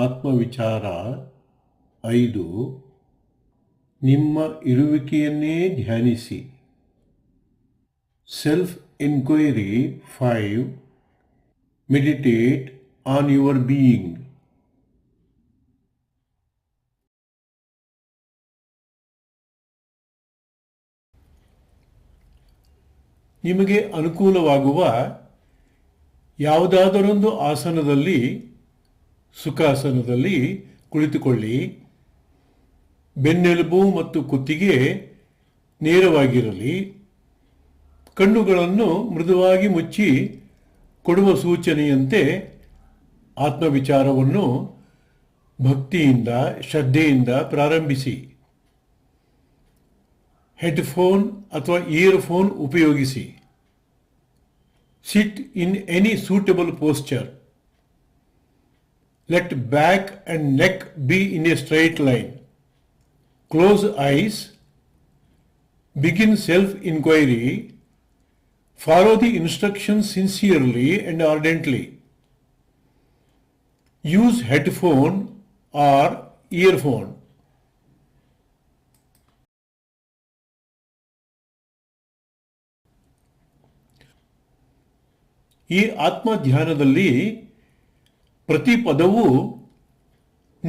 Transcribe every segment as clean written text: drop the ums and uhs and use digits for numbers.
ಆತ್ಮವಿಚಾರ 5. ನಿಮ್ಮ ಇರುವಿಕೆಯನ್ನೇ ಧ್ಯಾನಿಸಿ. Self enquiry 5. Meditate on your being. ನಿಮಗೆ ಅನುಕೂಲವಾಗುವ ಯಾವುದಾದರೊಂದು ಆಸನದಲ್ಲಿ, ಸುಖಾಸನದಲ್ಲಿ ಕುಳಿತುಕೊಳ್ಳಿ. ಬೆನ್ನೆಲುಬು ಮತ್ತು ಕುತ್ತಿಗೆ ನೇರವಾಗಿರಲಿ. ಕಣ್ಣುಗಳನ್ನು ಮೃದುವಾಗಿ ಮುಚ್ಚಿ ಕೊಡುವ ಸೂಚನೆಯಂತೆ ಆತ್ಮವಿಚಾರವನ್ನು ಭಕ್ತಿಯಿಂದ, ಶ್ರದ್ಧೆಯಿಂದ ಪ್ರಾರಂಭಿಸಿ. ಹೆಡ್ಫೋನ್ ಅಥವಾ ಇಯರ್ಫೋನ್ ಉಪಯೋಗಿಸಿ. Sit in any suitable posture. Let back and neck be in a straight line. Close eyes. Begin self-inquiry. Follow the instructions sincerely and ardently. Use headphone or earphone. ಈ ಆತ್ಮಧ್ಯಾನದಲ್ಲಿ ಪ್ರತಿ ಪದವೂ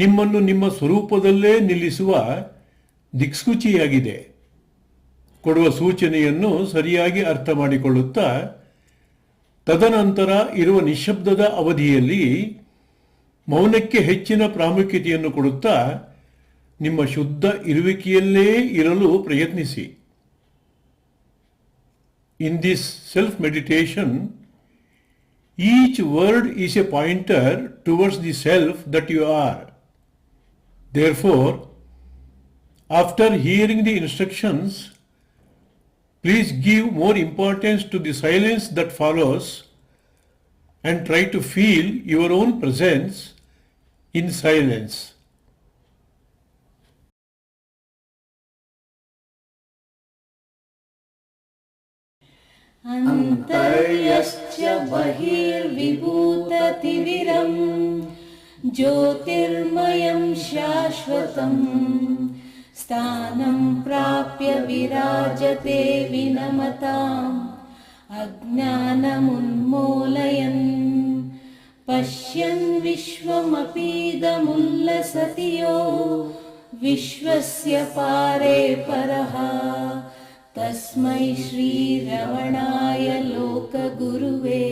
ನಿಮ್ಮನ್ನು ನಿಮ್ಮ ಸ್ವರೂಪದಲ್ಲೇ ನಿಲ್ಲಿಸುವ ದಿಕ್ಸೂಚಿಯಾಗಿದೆ. ಕೊಡುವ ಸೂಚನೆಯನ್ನು ಸರಿಯಾಗಿ ಅರ್ಥ ಮಾಡಿಕೊಳ್ಳುತ್ತಾ ತದನಂತರ ಇರುವ ನಿಶ್ಶಬ್ದದ ಅವಧಿಯಲ್ಲಿ ಮೌನಕ್ಕೆ ಹೆಚ್ಚಿನ ಪ್ರಾಮುಖ್ಯತೆಯನ್ನು ಕೊಡುತ್ತಾ ನಿಮ್ಮ ಶುದ್ಧ ಇರುವಿಕೆಯಲ್ಲೇ ಇರಲು ಪ್ರಯತ್ನಿಸಿ. In this self meditation, each word is a pointer towards the self that you are. Therefore, after hearing the instructions, please give more importance to the silence that follows and try to feel your own presence in silence. ಅಂತರ್ಯಶ್ಚ ಬಹಿರ್ವಿಭೂತತಿವಿರಂ ಜ್ಯೋತಿರ್ಮಯಂ ಶಾಶ್ವತಂ ಸ್ಥಾನಂ ಪ್ರಾಪ್ಯ ವಿರಾಜತೆ ವಿನಮತಾಂ ಅಜ್ಞಾನಮುನ್ಮೂಲಯನ್ ಪಶ್ಯನ್ ವಿಶ್ವಮಪೀದಮುಲ್ಲಸತಿ ಯೋ ವಿಶ್ವಸ್ಯ ಪಾರೇ ಪರಃ ತಸ್ಮೈ ಶ್ರೀರಮಣಾಯ ಲೋಕಗುರುವೇ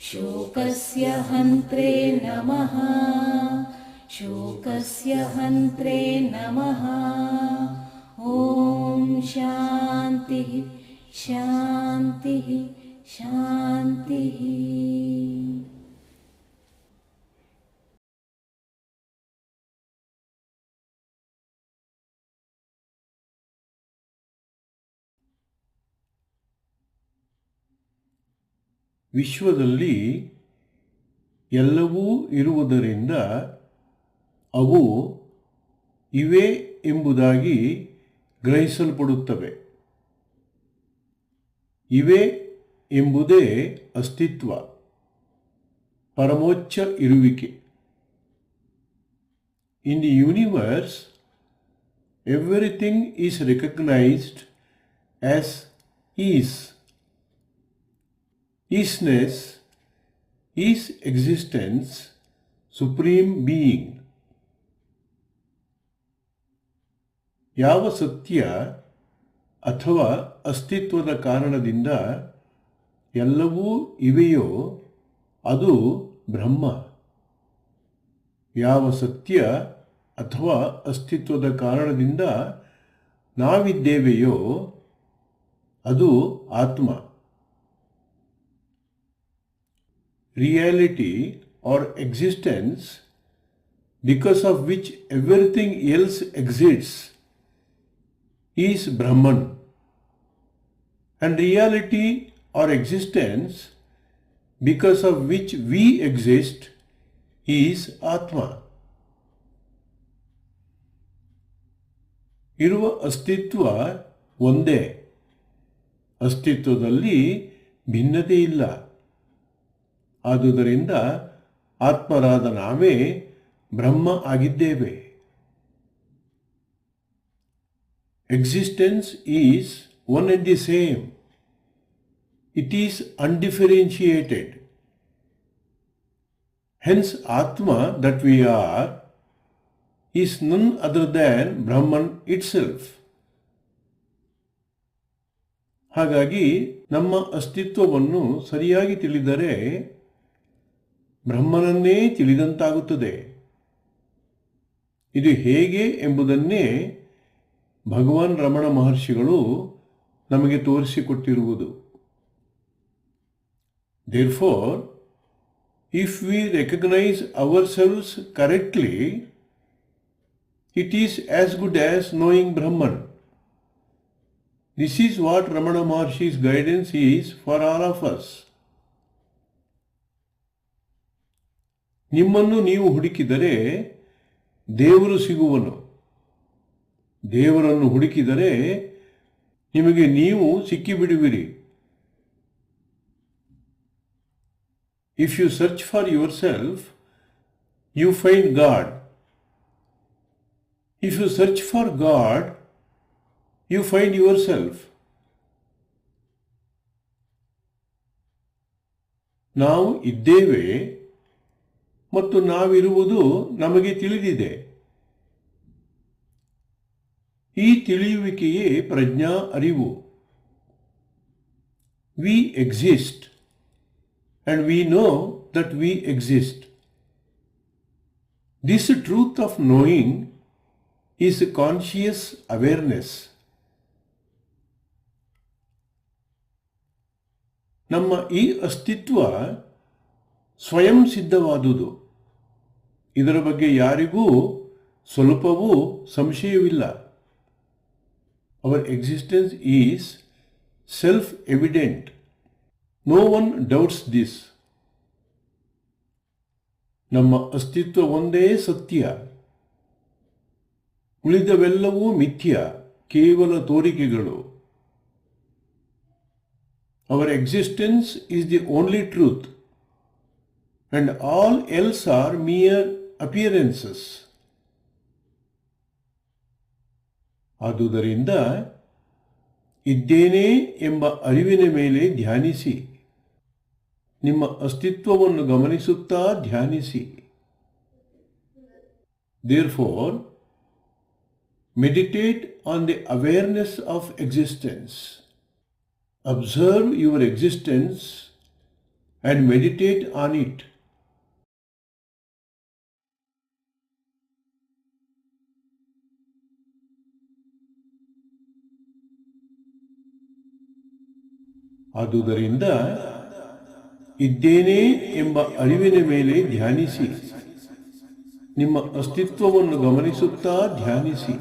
ಶೋಕಸ್ಯ ಹಂತ್ರೇ ನಮಃ ಶೋಕಸ್ಯ ಹಂತ್ರೇ ನಮಃ. ಓಂ ಶಾಂತಿ ಶಾಂತಿ ಶಾಂತಿ. ವಿಶ್ವದಲ್ಲಿ ಎಲ್ಲವೂ ಇರುವುದರಿಂದ ಅವು ಇವೆ ಎಂಬುದಾಗಿ ಗ್ರಹಿಸಲ್ಪಡುತ್ತವೆ. ಇವೆ ಎಂಬುದೇ ಅಸ್ತಿತ್ವ, ಪರಮೋಚ್ಚ ಇರುವಿಕೆ. In the universe, everything is recognised as is. Isness is existence, supreme being. ಯಾವ ಸತ್ಯ ಅಥವಾ ಅಸ್ತಿತ್ವದ ಕಾರಣದಿಂದ ಎಲ್ಲವೂ ಇವೆಯೋ ಅದು ಬ್ರಹ್ಮ. ಯಾವ ಸತ್ಯ ಅಥವಾ ಅಸ್ತಿತ್ವದ ಕಾರಣದಿಂದ ನಾವಿದ್ದೇವೆಯೋ ಅದು ಆತ್ಮ. Reality or existence, because of which everything else exists, is Brahman. And reality or existence, because of which we exist, is Atma. ಇರುವ ಅಸ್ತಿತ್ವ ಒಂದೇ. ಅಸ್ತಿತ್ವದಲ್ಲಿ ಭಿನ್ನತೆ ಇಲ್ಲ. ಆದುದರಿಂದ ಆತ್ಮರಾದ ನಾವೇ ಬ್ರಹ್ಮ ಆಗಿದ್ದೇವೆ. Existence is one and the same. It is undifferentiated. Hence, Atma that we are is none other than Brahman itself. ಹಾಗಾಗಿ ನಮ್ಮ ಅಸ್ತಿತ್ವವನ್ನು ಸರಿಯಾಗಿ ತಿಳಿದರೆ ಬ್ರಹ್ಮನನ್ನೇ ತಿಳಿದಂತಾಗುತ್ತದೆ. ಇದು ಹೇಗೆ ಎಂಬುದನ್ನೇ ಭಗವಾನ್ ರಮಣ ಮಹರ್ಷಿಗಳು ನಮಗೆ ತೋರಿಸಿಕೊಟ್ಟಿರುವುದು. Therefore, if we recognize ourselves correctly, it is as good as knowing Brahman. This is what Ramana Maharshi's guidance is for all of us. ನಿಮ್ಮನ್ನು ನೀವು ಹುಡುಕಿದರೆ ದೇವರು ಸಿಗುವನು. ದೇವರನ್ನು ಹುಡುಕಿದರೆ ನಿಮಗೆ ನೀವು ಸಿಕ್ಕಿಬಿಡುವಿರಿ. If you search for yourself, you find God. If you search for God, you find yourself. ನಾವು ಇದ್ದೇವೆ ಮತ್ತು ನಾವಿರುವುದು ನಮಗೆ ತಿಳಿದಿದೆ. ಈ ತಿಳಿಯುವಿಕೆಯೇ ಪ್ರಜ್ಞಾ ಅರಿವು. We exist and we know that we exist. This truth of knowing is conscious awareness. ನಮ್ಮ ಈ ಅಸ್ತಿತ್ವ ಸ್ವಯಂ ಸಿದ್ಧವಾದುದು. ಇದರ ಬಗ್ಗೆ ಯಾರಿಗೂ ಸ್ವಲ್ಪವೂ ಸಂಶಯವಿಲ್ಲ. Our existence is self-evident. No one doubts this. ನಮ್ಮ ಅಸ್ತಿತ್ವ ಒಂದೇ ಸತ್ಯ. ಉಳಿದವೆಲ್ಲವೂ ಮಿಥ್ಯ, ಕೇವಲ ತೋರಿಕೆಗಳು. Our existence is the only truth, and all else are mere appearances. ಆದುದರಿಂದ ಇದ್ದೇನೆ ಎಂಬ ಅರಿವಿನ ಮೇಲೆ ಧ್ಯಾನಿಸಿ. ನಿಮ್ಮ ಅಸ್ತಿತ್ವವನ್ನು ಗಮನಿಸುತ್ತಾ ಧ್ಯಾನಿಸಿ. Therefore, meditate on the awareness of existence. Observe your existence and meditate on it. ಆದುದರಿಂದ ಇದ್ದೇನೆ ಎಂಬ ಅರಿವಿನ ಮೇಲೆ ಧ್ಯಾನಿಸಿ. ನಿಮ್ಮ ಅಸ್ತಿತ್ವವನ್ನು ಗಮನಿಸುತ್ತಾ ಧ್ಯಾನಿಸಿ.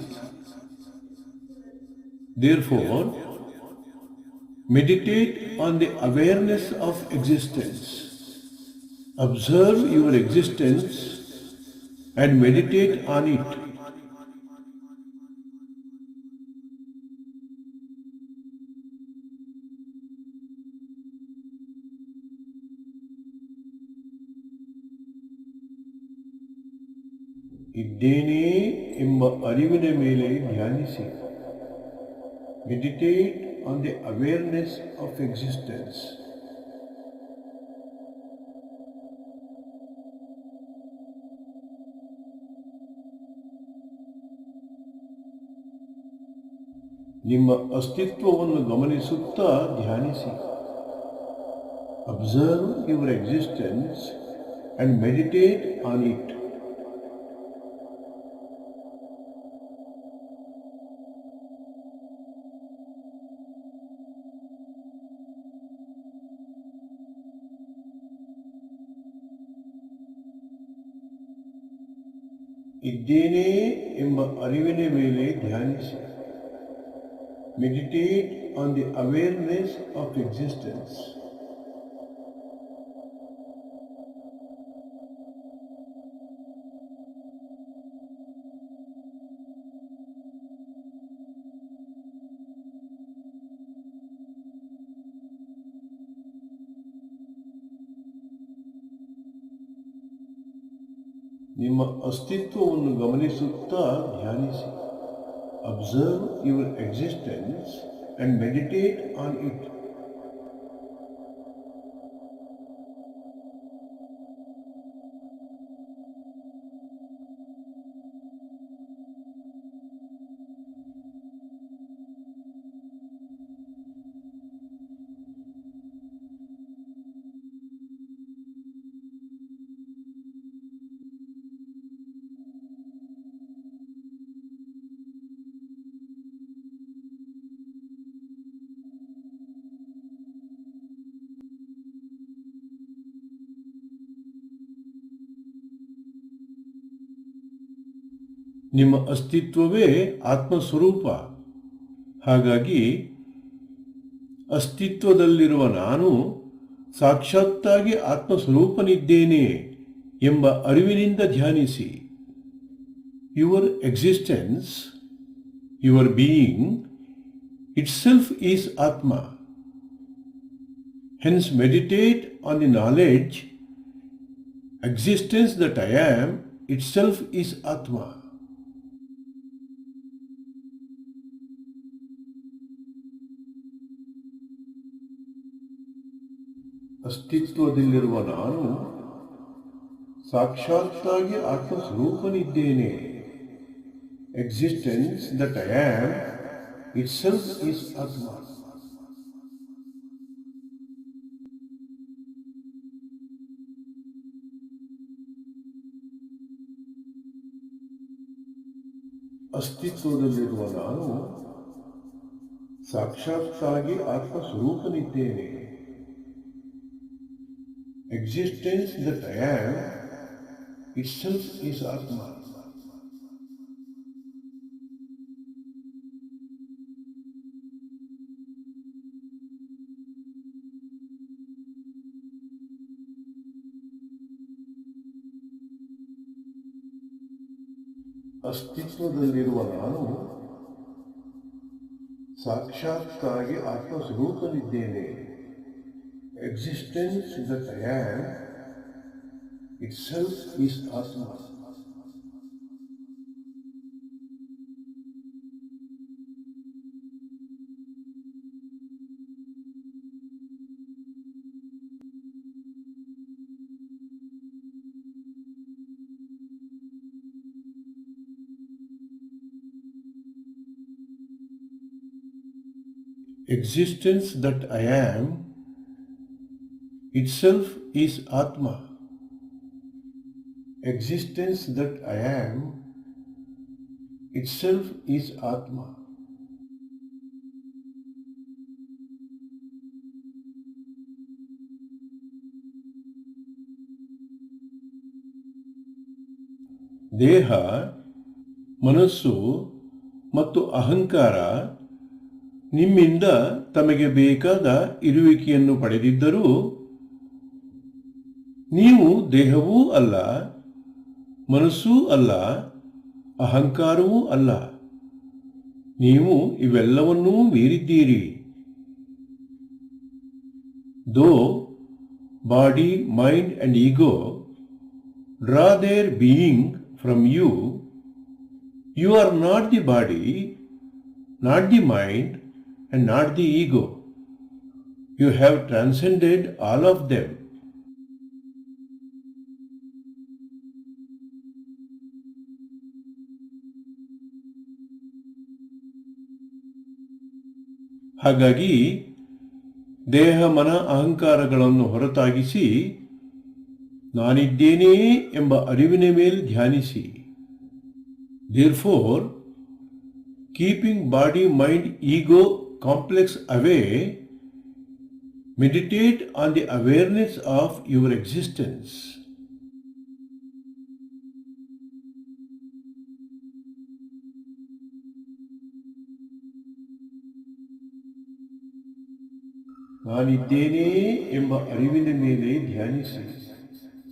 Therefore, meditate on the awareness of existence. Observe your existence and meditate on it. ಇದ್ದೇನೆ ಎಂಬ ಅರಿವಿನ ಮೇಲೆ ಧ್ಯಾನಿಸಿ. Meditate on the awareness of existence. ನಿಮ್ಮ ಅಸ್ತಿತ್ವವನ್ನು ಗಮನಿಸುತ್ತಾ ಧ್ಯಾನಿಸಿ. Observe your existence and meditate on it. ಇದ್ದೇನೆ ಎಂಬ ಅರಿವಿನ ಮೇಲೆ ಧ್ಯಾನಿಸಿ. Meditate on the awareness of existence. ನಿಮ್ಮ ಅಸ್ತಿತ್ವವನ್ನು ಗಮನಿಸುತ್ತಾ ಧ್ಯಾನಿಸಿ. Observe your existence and meditate on it. ನಿಮ್ಮ ಅಸ್ತಿತ್ವವೇ ಆತ್ಮಸ್ವರೂಪ. ಹಾಗಾಗಿ ಅಸ್ತಿತ್ವದಲ್ಲಿರುವ ನಾನು ಸಾಕ್ಷಾತ್ತಾಗಿ ಆತ್ಮಸ್ವರೂಪನಿದ್ದೇನೆ ಎಂಬ ಅರಿವಿನಿಂದ ಧ್ಯಾನಿಸಿ. Your existence, your being itself is Atma. Hence meditate on the knowledge, existence that I am itself is Atma. ಅಸ್ತಿತ್ವದಲ್ಲಿರುವ ನಾನು ಸಾಕ್ಷಾತ್ತಾಗಿ ಆತ್ಮಸ್ವರೂಪನಿದ್ದೇನೆ. Existence that I am itself is Atma. ಅಸ್ತಿತ್ವದಲ್ಲಿರುವ ನಾನು ಸಾಕ್ಷಾತ್ತಾಗಿ ಆತ್ಮಸ್ವರೂಪನಿದ್ದೇನೆ. Existence that I am itself is Atma. ಅಸ್ತಿತ್ವದಲ್ಲಿರುವ ನಾನು ಸಾಕ್ಷಾತ್ತಾಗಿ ಆತ್ಮಸ್ವರೂಪನಿದ್ದೇನೆ. Existence that I am itself is Atma. Existence that I am itself is Atma. Existence that I am itself is Atma. ದೇಹ, ಮನಸ್ಸು ಮತ್ತು ಅಹಂಕಾರ ನಿಮ್ಮಿಂದ ತಮಗೆ ಬೇಕಾದ ಇರುವಿಕೆಯನ್ನು ಪಡೆದಿದ್ದರೂ ನೀವು ದೇಹವೂ ಅಲ್ಲ, ಮನಸ್ಸೂ ಅಲ್ಲ, ಅಹಂಕಾರವೂ ಅಲ್ಲ. ನೀವು ಇವೆಲ್ಲವನ್ನೂ ಮೀರಿದ್ದೀರಿ. Though body, mind and ego draw their being from you, you are not the body, not the mind, and not the ego. You have transcended all of them. ಹಾಗಾಗಿ ದೇಹ, ಮನ, ಅಹಂಕಾರಗಳನ್ನು ಹೊರತಾಗಿಸಿ ನಾನಿದ್ದೇನೆ ಎಂಬ ಅರಿವಿನ ಮೇಲೆ ಧ್ಯಾನಿಸಿ. Therefore, keeping body, mind, ego complex away, meditate on the awareness of your existence. ನಾನಿದ್ದೇನೆ ಎಂಬ ಅರಿವಿನ ಮೇಲೆ ಧ್ಯಾನಿಸಿ.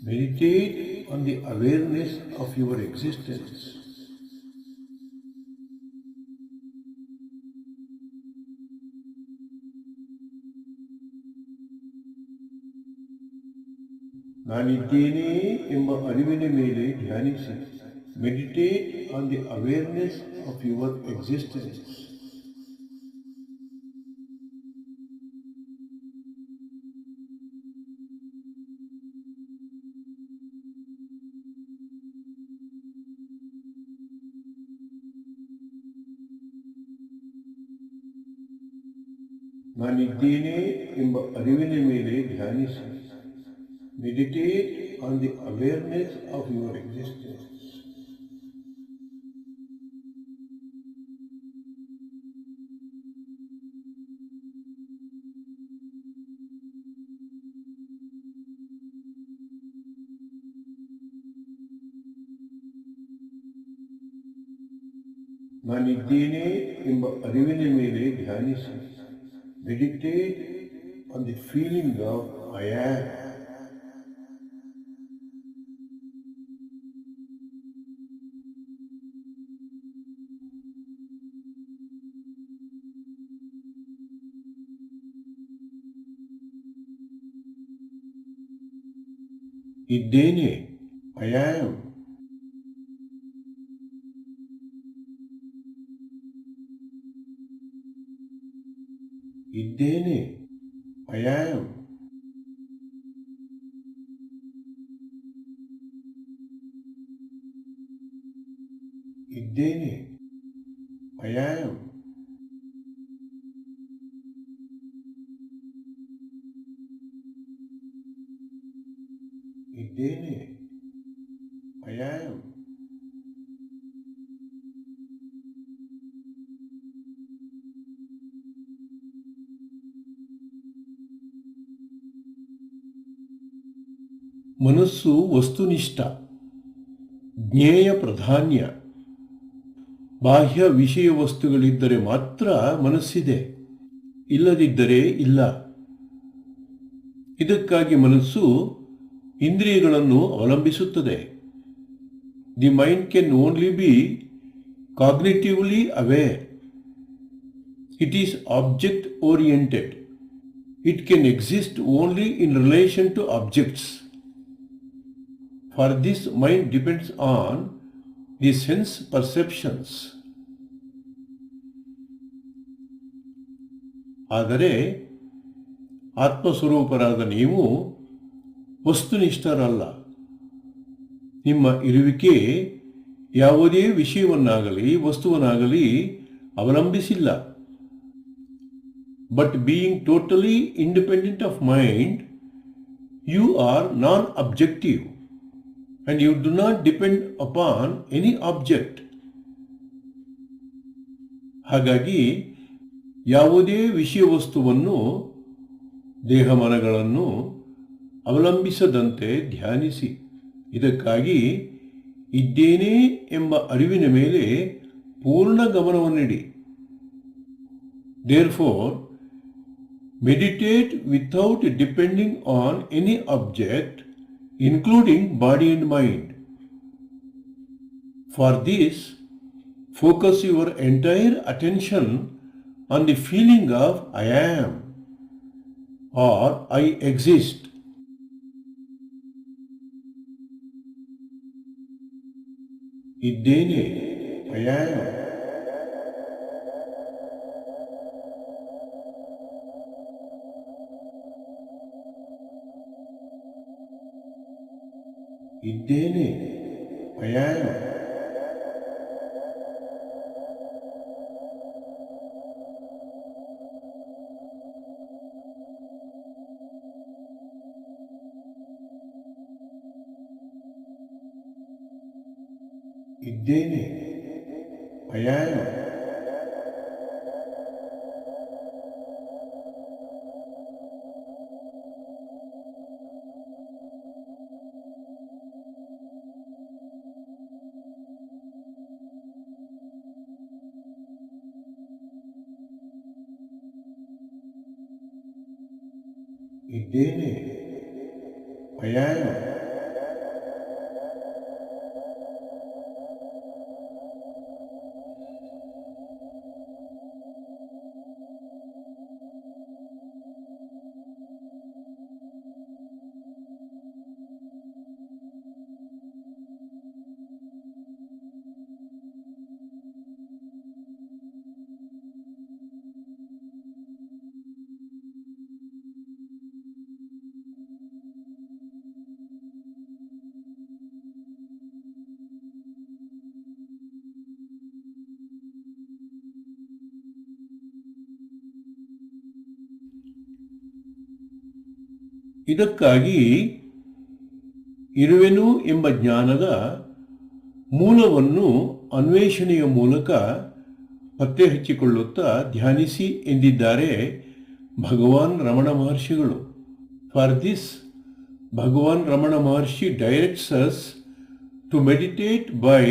Meditate on the awareness of your existence. ನಾನಿದ್ದೇನೆ ಎಂಬ ಅರಿವಿನ ಮೇಲೆ ಧ್ಯಾನಿಸಿ. Meditate on the awareness of your existence. ನಾನಿದ್ದೇನೆ ಎಂಬ ಅರಿವಿನ ಮೇಲೆ ಧ್ಯಾನಿಸಿ. Meditate on the awareness of your existence. ನಾನಿದ್ದೇನೆ ಎಂಬ ಅರಿವಿನ ಮೇಲೆ ಧ್ಯಾನಿಸಿ. Meditate on the feeling of I am. ಇದ್ದೇನೆ, ಐ ಆಮ್. ಇದ್ದೇನೆ, ಐ ಆಮ್. ಇದ್ದೇನೆ, ಐ ಆಮ್. ಇದ್ದೇನೆ, ಐ ಆಮ್. ಮನಸ್ಸು ವಸ್ತುನಿಷ್ಠ, ಜ್ಞೇಯ ಪ್ರಾಧಾನ್ಯ. ಬಾಹ್ಯ ವಿಷಯ ವಸ್ತುಗಳಿದ್ದರೆ ಮಾತ್ರ ಮನಸ್ಸಿದೆ, ಇಲ್ಲದಿದ್ದರೆ ಇಲ್ಲ. ಇದಕ್ಕಾಗಿ ಮನಸ್ಸು ಇಂದ್ರಿಯಗಳನ್ನು ಅವಲಂಬಿಸುತ್ತದೆ. The mind can only be cognitively aware. It is object oriented. It can exist only in relation to objects. For this, mind depends on the sense perceptions. ಆದರೆ ಆತ್ಮಸ್ವರೂಪರಾದ ನೀವು ವಸ್ತುನಿಷ್ಠರಲ್ಲ. ನಿಮ್ಮ ಇರುವಿಕೆ ಯಾವುದೇ ವಿಷಯವನ್ನಾಗಲಿ ವಸ್ತುವನ್ನಾಗಲಿ ಅವಲಂಬಿಸಿಲ್ಲ. But being totally independent of mind, you are non-objective and you do not depend upon any object. ಹಾಗಾಗಿ ಯಾವುದೇ ವಿಷಯ ವಸ್ತುವನ್ನು ದೇಹಮನಗಳನ್ನು ಅವಲಂಬಿಸದಂತೆ ಧ್ಯಾನಿಸಿ. ಇದಕ್ಕಾಗಿ ಇದ್ದೇನೆ ಎಂಬ ಅರಿವಿನ ಮೇಲೆ ಪೂರ್ಣ ಗಮನವನ್ನಿಡಿ. Therefore, meditate without depending on any object, including body and mind. For this, focus your entire attention on the feeling of I am or I exist. ಇದ್ದೇನೆ, I am. ಇದ್ದೇನೆ, ಐ ಆಮ್. ಇದ್ದೇನೆ, ಐ ಆಮ್. ಇದ್ದೇನೆ, I am. ಇದಕ್ಕಾಗಿ ಇರುವೆನು ಎಂಬ ಜ್ಞಾನದ ಮೂಲವನ್ನು ಅನ್ವೇಷಣೆಯ ಮೂಲಕ ಪತ್ತೆ ಹಚ್ಚಿಕೊಳ್ಳುತ್ತಾ ಧ್ಯಾನಿಸಿ ಎಂದಿದ್ದಾರೆ ಭಗವಾನ್ ರಮಣ ಮಹರ್ಷಿಗಳು. For this Bhagavan Ramana Maharshi directs us to meditate by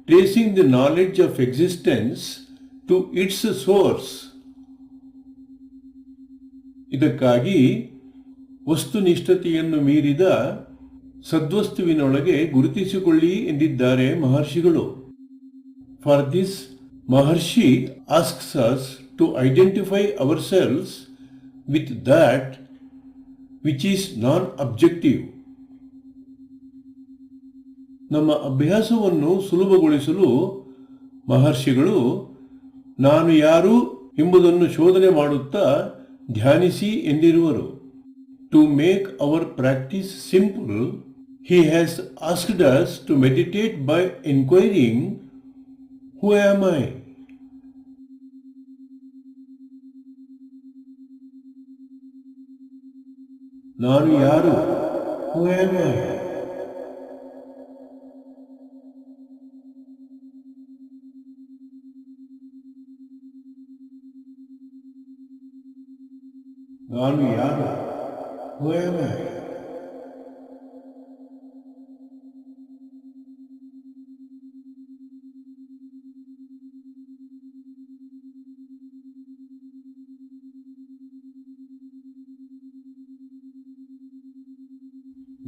tracing the knowledge of existence to its source. ಇದಕ್ಕಾಗಿ ವಸ್ತುನಿಷ್ಠತೆಯನ್ನು ಮೀರಿದ ಸದ್ವಸ್ತುವಿನೊಳಗೆ ಗುರುತಿಸಿಕೊಳ್ಳಿ ಎಂದಿದ್ದಾರೆ ಮಹರ್ಷಿಗಳು. For this Maharshi asks us to identify our selves with that which is non objective. ನಮ್ಮ ಅಭ್ಯಾಸವನ್ನು ಸುಲಭಗೊಳಿಸಲು ಮಹರ್ಷಿಗಳು ನಾನು ಯಾರು ಎಂಬುದನ್ನು ಶೋಧನೆ ಮಾಡುತ್ತಾ ಧ್ಯಾನಿಸಿ ಎಂದಿರುವರು. To make our practice simple, he has asked us to meditate by inquiring, who am I? ನಾನು ಯಾರು? Who am I? ನಾನು ಯಾರು? Who am I?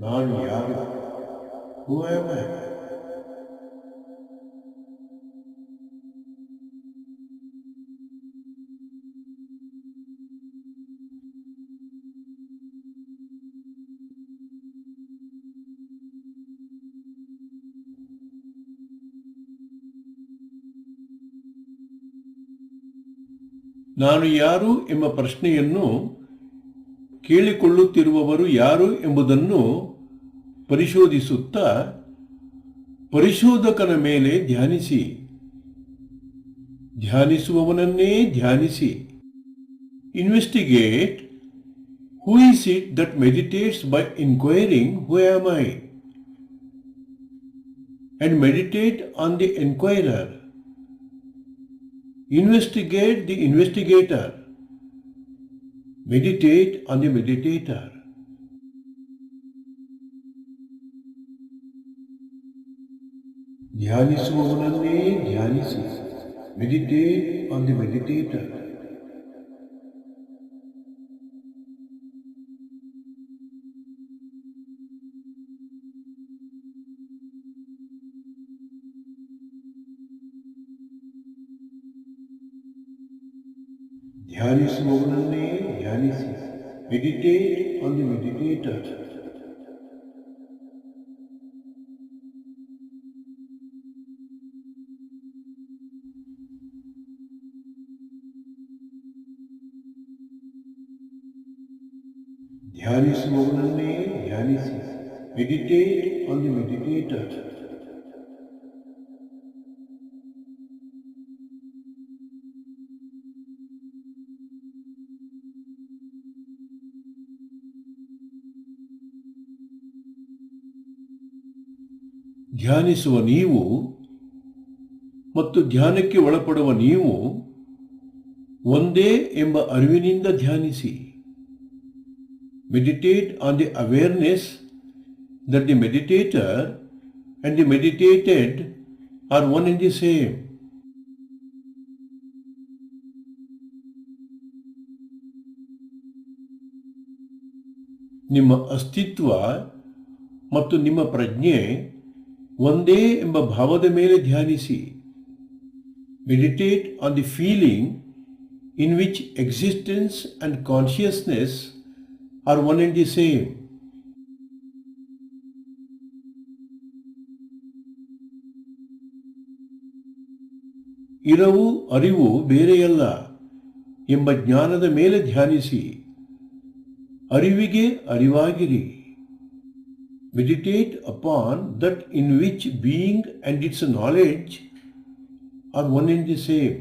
ನಾನು ಯಾರು? Who am I? ನಾನು ಯಾರು ಎಂಬ ಪ್ರಶ್ನೆಯನ್ನು ಕೇಳಿಕೊಳ್ಳುತ್ತಿರುವವರು ಯಾರು ಎಂಬುದನ್ನು ಪರಿಶೋಧಿಸುತ್ತಾ ಪರಿಶೋಧಕನ ಮೇಲೆ ಧ್ಯಾನಿಸಿ, ಧ್ಯಾನಿಸುವವನನ್ನೇ ಧ್ಯಾನಿಸಿ. Investigate who is it that meditates by inquiring who am I, and meditate on the enquirer. Investigate the investigator. Meditate on the meditator. ಧ್ಯಾನಿಸುವವನನ್ನೇ ಧ್ಯಾನಿಸಿ. Meditate on the meditator. ಧ್ಯಾನಿಸುವವನನ್ನೇ ಧ್ಯಾನಿಸಿ. Meditate on the meditator. ಧ್ಯಾನಿಸುವವನನ್ನೇ ಧ್ಯಾನಿಸಿ. Meditate on the meditator. ಧ್ಯಾನಿಸುವ ನೀವು ಮತ್ತು ಧ್ಯಾನಕ್ಕೆ ಒಳಪಡುವ ನೀವು ಒಂದೇ ಎಂಬ ಅರಿವಿನಿಂದ ಧ್ಯಾನಿಸಿ. Meditate on the awareness that the meditator and the meditated are one and the same. ನಿಮ್ಮ ಅಸ್ತಿತ್ವ ಮತ್ತು ನಿಮ್ಮ ಪ್ರಜ್ಞೆ ಒಂದೇ ಎಂಬ ಭಾವದ ಮೇಲೆ ಧ್ಯಾನಿಸಿ. Meditate on the feeling in which existence and consciousness are one and the same. ಇರವು ಅರಿವು ಬೇರೆಯಲ್ಲ ಎಂಬ ಜ್ಞಾನದ ಮೇಲೆ ಧ್ಯಾನಿಸಿ. ಅರಿವಿಗೆ ಅರಿವಾಗಿರಿ. Meditate upon that in which being and its knowledge are one and the same.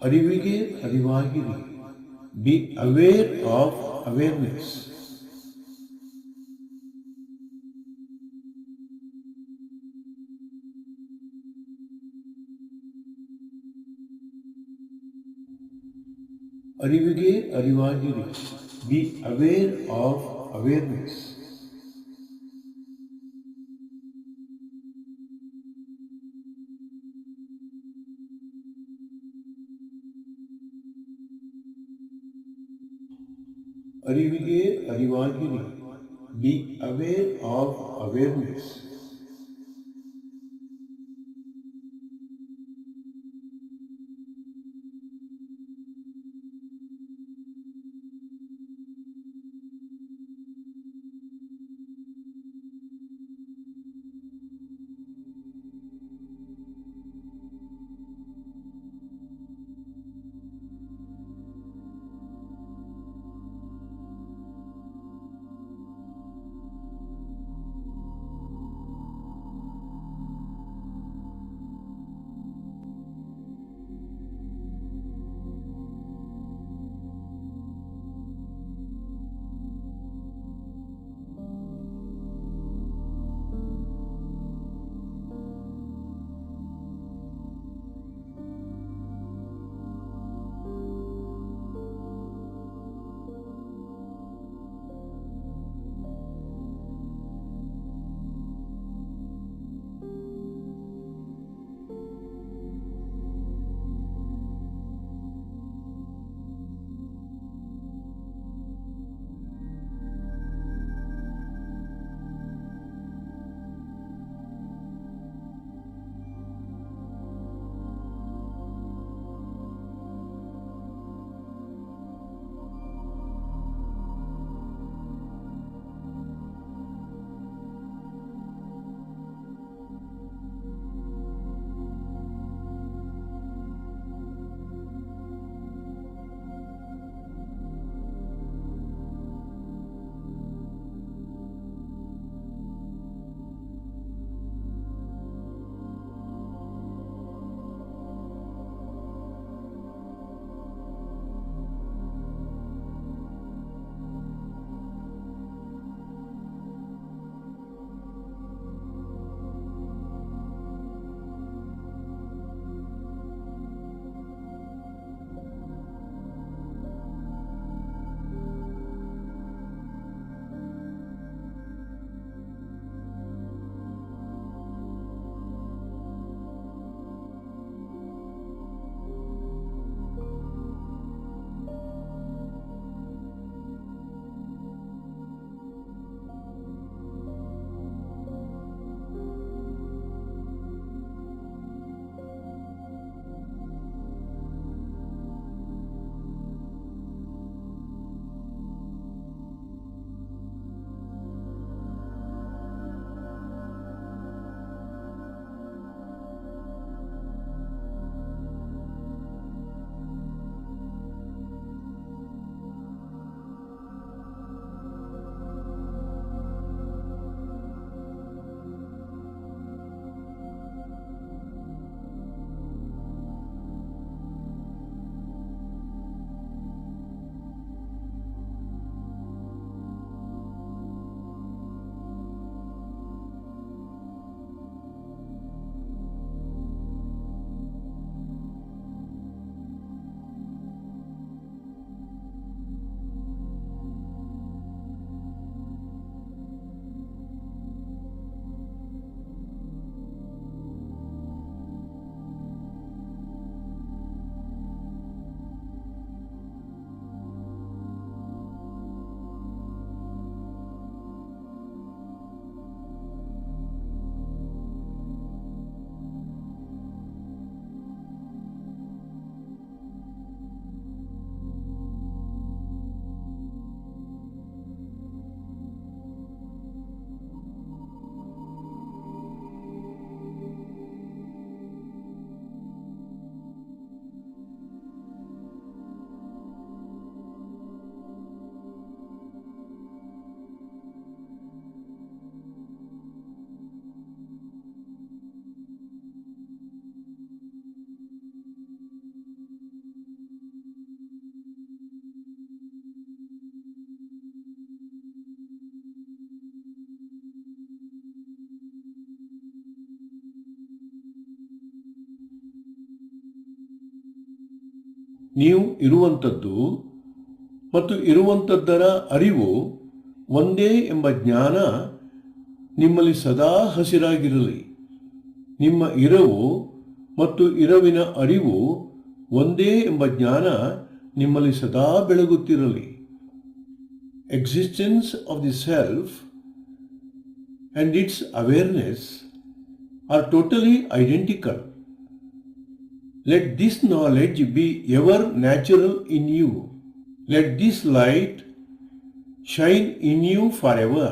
ಅರಿವಿಗೆ ಅರಿವಾಗಿರಿ. Be aware of awareness. ಅರಿವಿಗೆ ಅರಿವಾಗಿರಿ. Be aware of awareness. ಅರಿವಿಗೆ ಅರಿವಾಗಿರಿ. Be aware of awareness. ನೀವು ಇರುವಂಥದ್ದು ಮತ್ತು ಇರುವಂಥದ್ದರ ಅರಿವು ಒಂದೇ ಎಂಬ ಜ್ಞಾನ ನಿಮ್ಮಲ್ಲಿ ಸದಾ ಹಸಿರಾಗಿರಲಿ. ನಿಮ್ಮ ಇರವು ಮತ್ತು ಇರವಿನ ಅರಿವು ಒಂದೇ ಎಂಬ ಜ್ಞಾನ ನಿಮ್ಮಲ್ಲಿ ಸದಾ ಬೆಳಗುತ್ತಿರಲಿ. Existence of the self and its awareness are totally identical. Let this knowledge be ever natural in you. Let this light shine in you forever.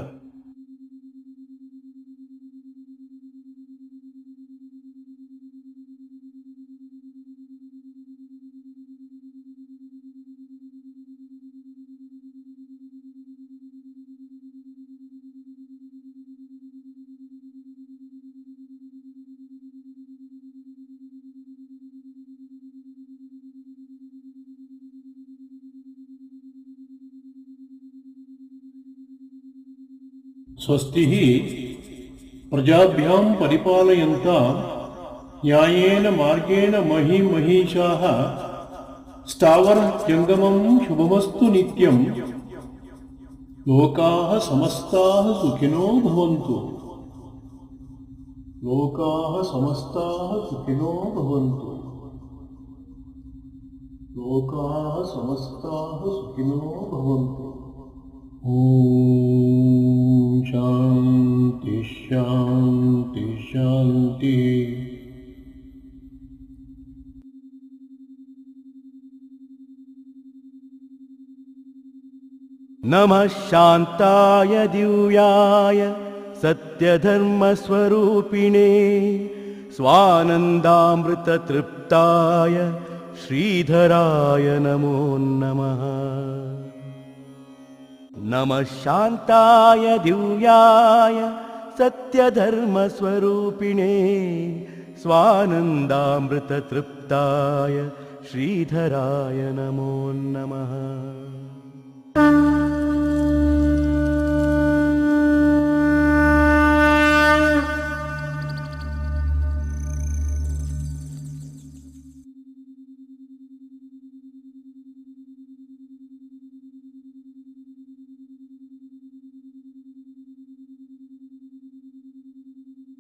ಸ್ವಸ್ತಿ ಪ್ರಜಾಭ್ಯಾಂ ಪರಿಪಾಲಯಂತಾಂ ನ್ಯಾಯೇನ ಮಾರ್ಗೇಣ ಮಹೀಮಹೀಷಾಃ ಸ್ಥಾವರಜಂಗಮಂ ಶುಭಮಸ್ತು ನಿತ್ಯಂ ಲೋಕಾಃ ಸಮಸ್ತಾಃ ಸುಖಿನೋ ಭವಂತು. ಲೋಕಾಃ ಸಮಸ್ತಾಃ ಸುಖಿನೋ ಭವಂತು. ಲೋಕಾಃ ಸಮಸ್ತಾಃ ಸುಖಿನೋ ಭವಂತು. ಓಂ ಶಾಂತಿ ಶಾಂತಿ ಶಾಂತಿ. ನಮಃ ಶಾಂತಾಯ ದಿವ್ಯಾಯ ಸತ್ಯಧರ್ಮಸ್ವರೂಪಿಣೇ ಸ್ವಾನಂದಾಮೃತತೃಪ್ತಾಯ ಶ್ರೀಧರಾಯ ನಮೋ ನಮಃ. ನಮಃ ಶಾಂತಾಯ ದಿವ್ಯಾಯ ಸತ್ಯಧರ್ಮಸ್ವರೂಪಿಣೇ ಸ್ವಾನಂದಾಮೃತತೃಪ್ತಾಯ ಶ್ರೀಧರಾಯ ನಮೋ ನಮಃ.